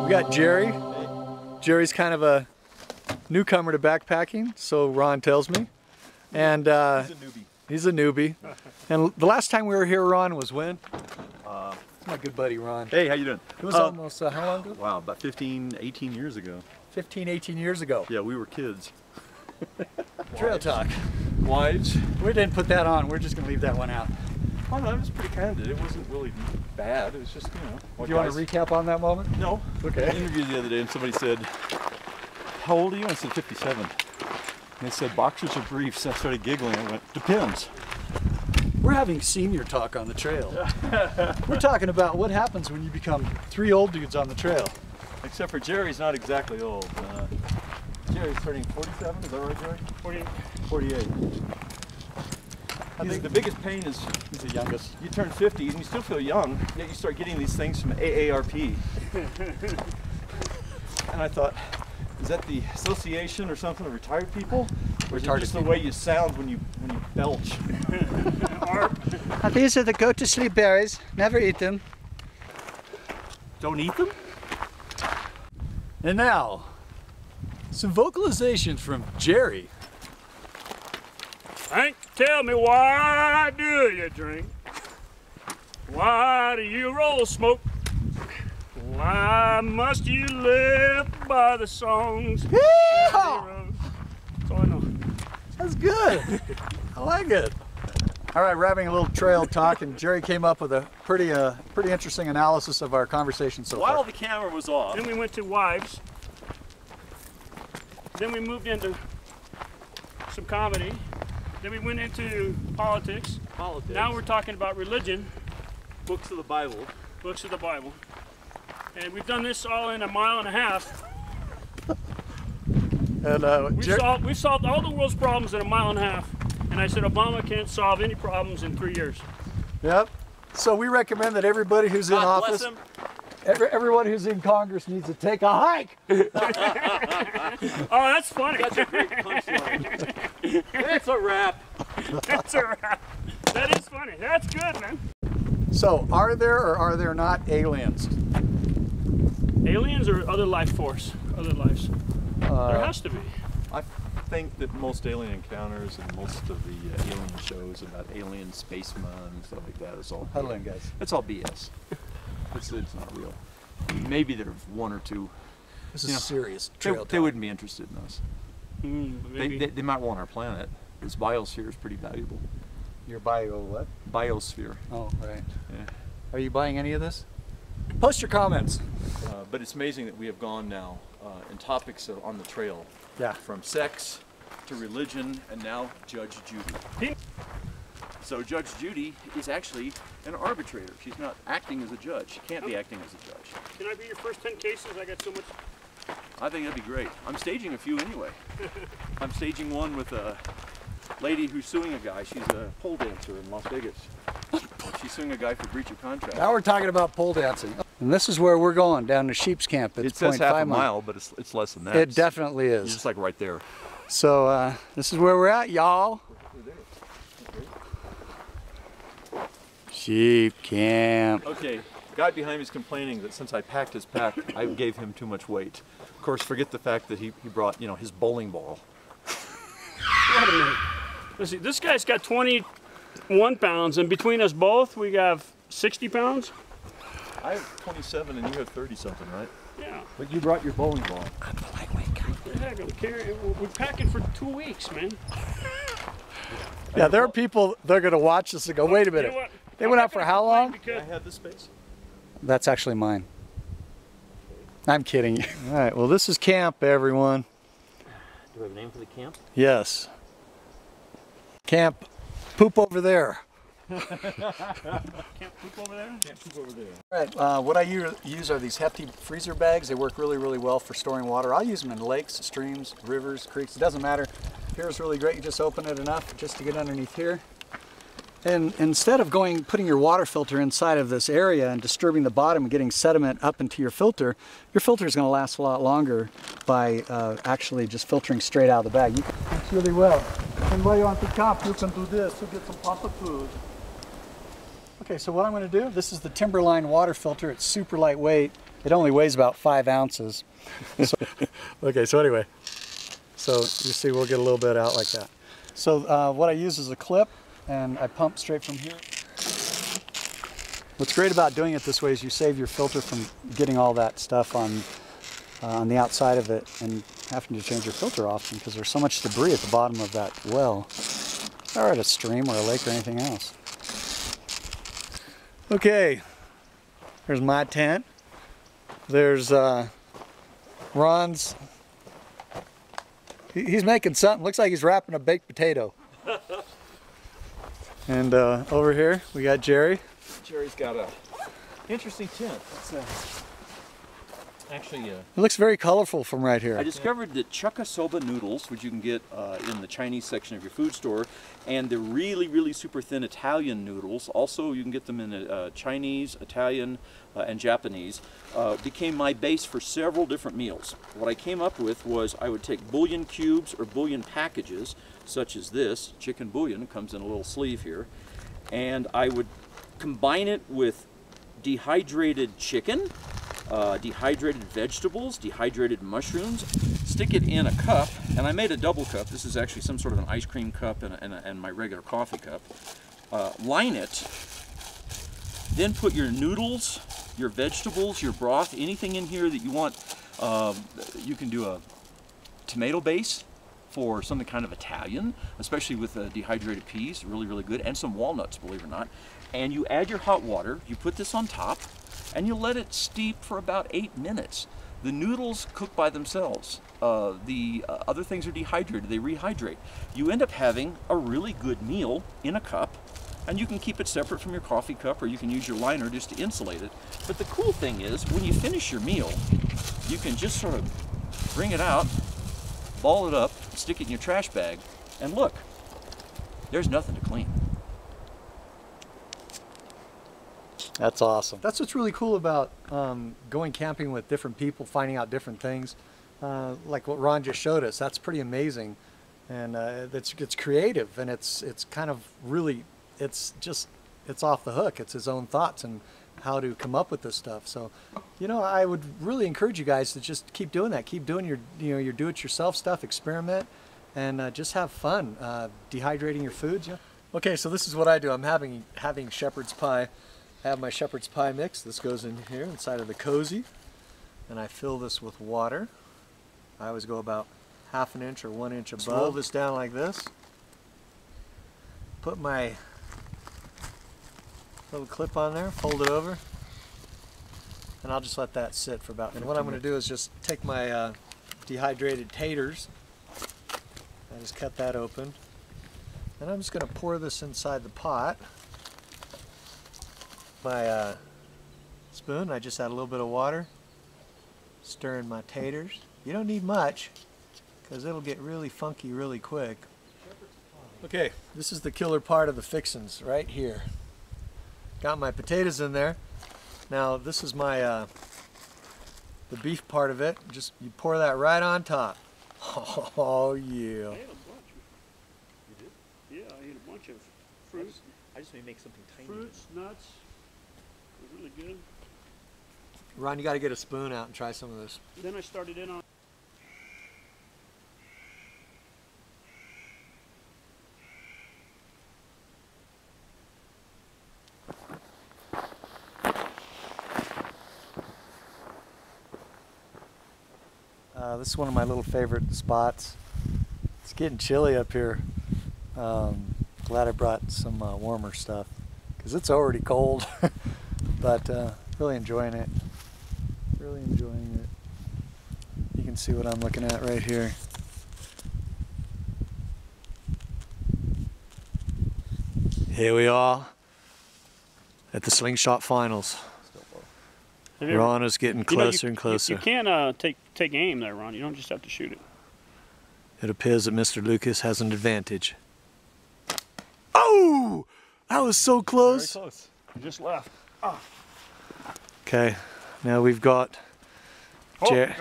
We got Jerry. Jerry's kind of a newcomer to backpacking, so Ron tells me. And he's a newbie. He's a newbie. And the last time we were here, Ron, was when? It's my good buddy, Ron. Hey, how you doing? It was almost, how long ago? Wow, about 15, 18 years ago. 15, 18 years ago. Yeah, we were kids. Trail talk. Wives. We didn't put that on. We're just going to leave that one out. Oh, no, it was pretty candid. It wasn't really bad. It was just, you know. Do you want to recap on that moment? No. Okay. I was interviewed the other day and somebody said, how old are you? I said 57. And they said, boxers or briefs? I started giggling. I went, depends. We're having senior talk on the trail. We're talking about what happens when you become three old dudes on the trail. Except for Jerry's not exactly old. Jerry's turning 47, is that right, Jerry? 48. I think the biggest pain is he's the youngest. You turn 50 and you still feel young, yet you start getting these things from AARP. And I thought, is that the association or something of retired people? Or is it just the way you sound when you belch? These are the go to sleep berries. Never eat them. Don't eat them? And now, some vocalizations from Jerry. Hank, tell me, why do you drink? Why do you roll smoke? Why must you live by the songs? That's all I know. That's good. I like it. All right, we're having a little trail talk, and Jerry came up with a pretty interesting analysis of our conversation so far. While the camera was off. Then we went to wives. Then we moved into some comedy. Then we went into politics. Now we're talking about religion. Books of the Bible. Books of the Bible. And we've done this all in a mile and a half. And we've solved all the world's problems in a mile and a half. And I said Obama can't solve any problems in 3 years. Yep. So we recommend that everybody who's in office, everyone who's in Congress needs to take a hike. Oh, that's funny. That's a great punchline. That's a wrap. That's a wrap. That is funny. That's good, man. So, are there or are there not aliens? Aliens or other life force? Other lives? There has to be. I think that most alien encounters and most of the alien shows about alien spacemen and stuff like that is all Huddle in, guys. It's all BS. It's not real. Maybe there's one or two. This is serious trail talk. They wouldn't be interested in us. Maybe. They might want our planet. This biosphere is pretty valuable. Your bio what? Biosphere. Oh, right. Yeah. Are you buying any of this? Post your comments. But it's amazing that we have gone now in topics on the trail. Yeah. From sex to religion and now Judge Judy. So Judge Judy is actually an arbitrator. She's not acting as a judge. She can't be acting as a judge. Can I be your first 10 cases? I got so much. I think that'd be great. I'm staging a few anyway. I'm staging one with a lady who's suing a guy. She's a pole dancer in Las Vegas. She's suing a guy for breach of contract. Now we're talking about pole dancing. And this is where we're going, down to Sheep's Camp. It's it says half a mile. mile, but it's less than that. It definitely is. It's just like right there. So this is where we're at, y'all. Sheep Camp. Okay, the guy behind me is complaining that since I packed his pack, I gave him too much weight. Of course, forget the fact that he brought, you know, his bowling ball. Wait a minute. Let's see, this guy's got 21 pounds, and between us both, we have 60 pounds? I have 27 and you have 30 something, right? Yeah. But you brought your bowling ball. I'm the lightweight guy. What the heck? I'm carrying. We're packing for 2 weeks, man. Yeah, there are people, they're going to watch this and go, wait a minute. You know what? They went out for how long? Can I have this space? That's actually mine. I'm kidding you. All right, well, this is camp, everyone. Do we have a name for the camp? Yes. Camp Poop Over There. Can't poop over there? Can't poop over there. All right, what I use are these hefty freezer bags. They work really, really well for storing water. I'll use them in lakes, streams, rivers, creeks. It doesn't matter. Here is really great. You just open it enough just to get underneath here. And instead of putting your water filter inside of this area and disturbing the bottom and getting sediment up into your filter is going to last a lot longer by actually just filtering straight out of the bag. Works really well. And while you're on the camp, you can do this to get some pasta food. Okay, so what I'm going to do, this is the Timberline water filter. It's super lightweight. It only weighs about 5 ounces. Okay, so anyway, so you see we'll get a little bit out like that. So what I use is a clip, and I pump straight from here. What's great about doing it this way is you save your filter from getting all that stuff on the outside of it and having to change your filter often because there's so much debris at the bottom of that well, or at a stream or a lake or anything else. Okay, there's my tent. There's Ron's. He's making something. Looks like he's wrapping a baked potato. And over here we got Jerry. Jerry's got a interesting tent. It's actually It looks very colorful from right here. I discovered that chuka-soba noodles, which you can get in the Chinese section of your food store, and the really, really super thin Italian noodles, also you can get them in Chinese, Italian, and Japanese, became my base for several different meals. What I came up with was I would take bouillon cubes or bouillon packages, such as this, chicken bouillon, comes in a little sleeve here, and I would combine it with dehydrated chicken, dehydrated vegetables, dehydrated mushrooms, stick it in a cup, and I made a double cup. This is actually some sort of an ice cream cup and my regular coffee cup. Line it, then put your noodles, your vegetables, your broth, anything in here that you want. You can do a tomato base for something kind of Italian, especially with dehydrated peas, really, really good, and some walnuts, believe it or not. And you add your hot water, you put this on top, and you let it steep for about 8 minutes. The noodles cook by themselves. The other things are dehydrated, they rehydrate. You end up having a really good meal in a cup, and you can keep it separate from your coffee cup, or you can use your liner just to insulate it. But the cool thing is, when you finish your meal, you can just sort of bring it out, ball it up, stick it in your trash bag, and look, there's nothing to clean. That's awesome. That's what's really cool about going camping with different people, finding out different things. Like what Ron just showed us, that's pretty amazing. And it's creative, and it's kind of really, it's off the hook. It's his own thoughts and how to come up with this stuff. So, you know, I would really encourage you guys to just keep doing that. Keep doing your do-it-yourself stuff, experiment, and just have fun dehydrating your foods. Yeah. Okay, so this is what I do. I'm having shepherd's pie. I have my shepherd's pie mix. This goes in here inside of the cozy, and I fill this with water. I always go about 1/2 inch or 1 inch above. Roll this down like this. Put my little clip on there, fold it over, and I'll just let that sit for about. And what I'm going to do is just take my dehydrated taters. I just cut that open, and I'm just going to pour this inside the pot. My spoon, I just add a little bit of water, stir in my taters. You don't need much because it'll get really funky really quick. Okay, this is the killer part of the fixins right here. Got my potatoes in there. Now this is my the beef part of it. Just you pour that right on top. Oh yeah. I ate a bunch. You did? Yeah, I ate a bunch of fruits. I just may make something tiny. Fruits, nuts. It was really good. Ron, you got to get a spoon out and try some of this. Then I started in on. This is one of my little favorite spots. It's getting chilly up here. Glad I brought some warmer stuff because it's already cold, but really enjoying it. Really enjoying it. You can see what I'm looking at right here. Here we are at the Slingshot finals. Ron is getting closer and closer. You can take aim there, Ron. You don't just have to shoot it. It appears that Mr. Lucas has an advantage. Oh! That was so close. Very close. You just left. Oh. Okay, now we've got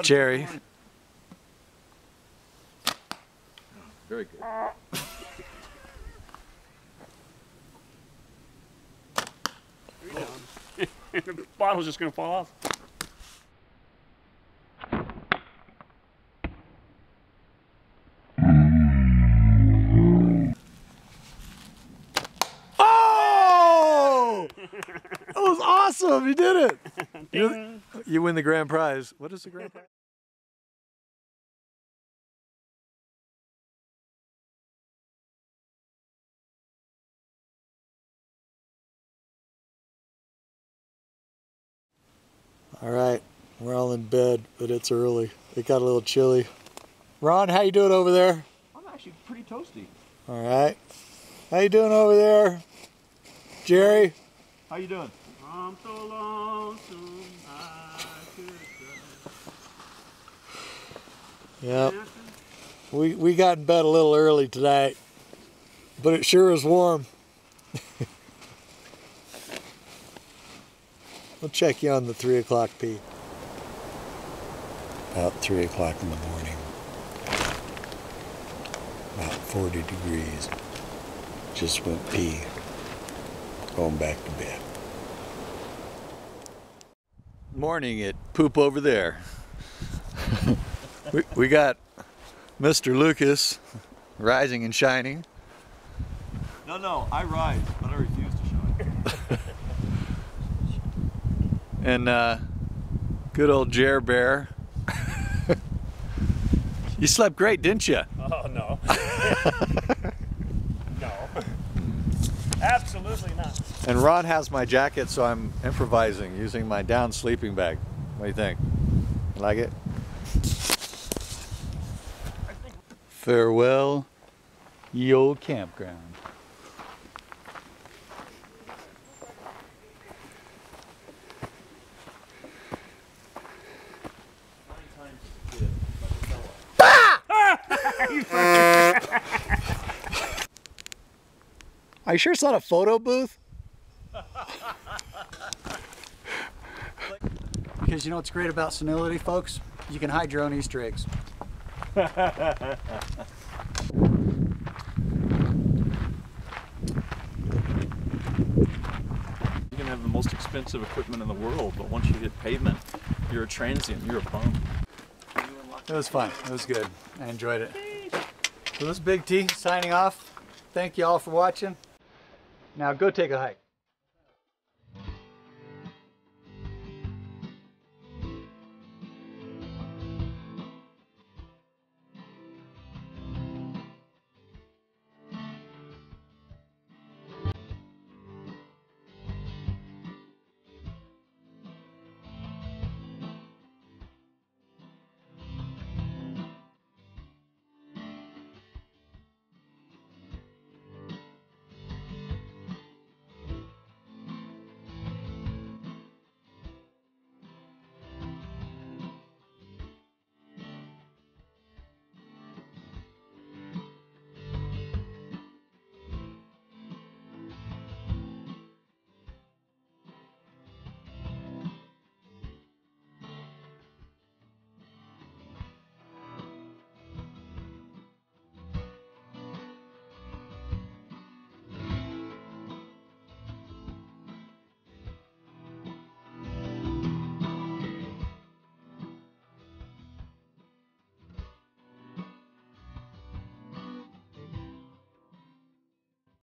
Jerry. Very good. The bottle's just going to fall off. Oh! That was awesome! You did it! You win the grand prize. What is the grand prize? All right, we're all in bed, but it's early. It got a little chilly. Ron, how you doing over there? I'm actually pretty toasty. All right. How you doing over there? Jerry? How you doing? I'm so lonesome I could cry. Yep. We got in bed a little early tonight, but it sure is warm. We'll check you on the 3 o'clock pee. About 3 o'clock in the morning. About 40 degrees. Just went pee. Going back to bed. Morning at Poop Over There. we got Mr. Lucas rising and shining. No, I rise, but I refuse to shine. And good old Jer Bear. You slept great, didn't you? Oh, no. No. Absolutely not. And Ron has my jacket, so I'm improvising using my down sleeping bag. What do you think? You like it? Farewell, ye old campground. Are you sure it's not a photo booth? Because you know what's great about senility, folks? You can hide your own Easter eggs. You can have the most expensive equipment in the world, but once you hit pavement, you're a transient, you're a bum. It was fun. It was good. I enjoyed it. So this is Big T signing off. Thank you all for watching. Now go take a hike.